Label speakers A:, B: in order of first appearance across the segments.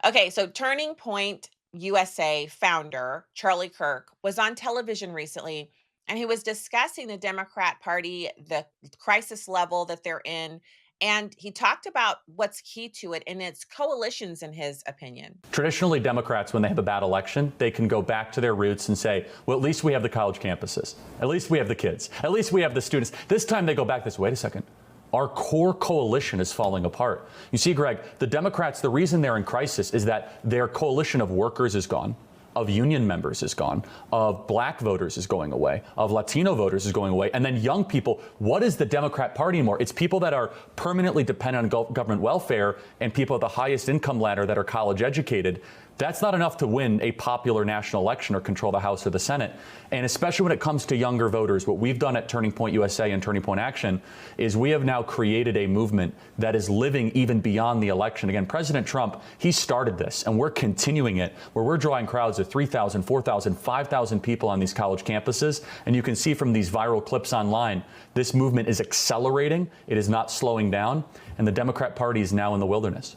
A: Okay, so Turning Point USA founder Charlie Kirk was on television recently and he was discussing the Democrat Party, the crisis level that they're in. And he talked about what's key to it, and it's coalitions, in his opinion.
B: Traditionally, Democrats, when they have a bad election, they can go back to their roots and say, well, at least we have the college campuses. At least we have the kids. At least we have the students. This time they go back this, wait a second. Our core coalition is falling apart. You see, Greg, the Democrats, the reason they're in crisis is that their coalition of workers is gone, of union members is gone, of black voters is going away, of Latino voters is going away, and then young people. What is the Democrat Party anymore? It's people that are permanently dependent on government welfare and people at the highest income ladder that are college educated. That's not enough to win a popular national election or control the House or the Senate. And especially when it comes to younger voters, what we've done at Turning Point USA and Turning Point Action is we have now created a movement that is living even beyond the election. Again, President Trump, he started this, and we're continuing it, where we're drawing crowds of 3,000, 4,000, 5,000 people on these college campuses. And you can see from these viral clips online, this movement is accelerating. It is not slowing down. And the Democrat Party is now in the wilderness.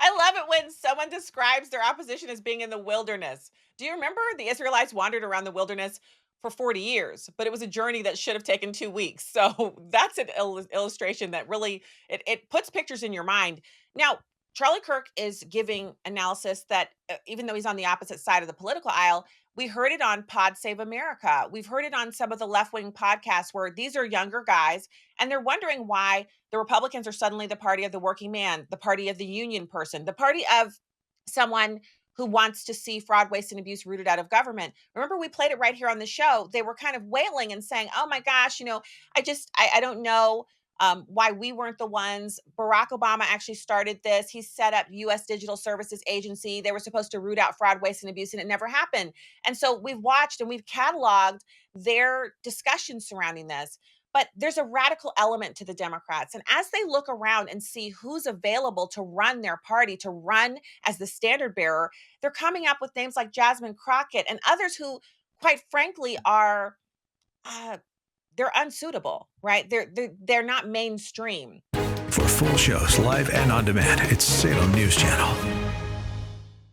A: I love it when someone describes their opposition as being in the wilderness. Do you remember the Israelites wandered around the wilderness for 40 years, but it was a journey that should have taken 2 weeks. So that's an illustration that really it puts pictures in your mind. Now, Charlie Kirk is giving analysis that even though he's on the opposite side of the political aisle, we heard it on Pod Save America. We've heard it on some of the left wing podcasts where these are younger guys and they're wondering why the Republicans are suddenly the party of the working man, the party of the union person, the party of someone who wants to see fraud, waste, and abuse rooted out of government. Remember, we played it right here on the show. They were kind of wailing and saying, oh my gosh, I don't know why we weren't the ones. Barack Obama actually started this. He set up U.S. Digital Services Agency. They were supposed to root out fraud, waste, and abuse, and it never happened. And so we've watched and we've cataloged their discussions surrounding this. But there's a radical element to the Democrats. And as they look around and see who's available to run their party, to run as the standard bearer, they're coming up with names like Jasmine Crockett and others who, quite frankly, are uh, they're unsuitable, right? They're not mainstream.
C: For full shows, live and on demand, it's Salem News Channel.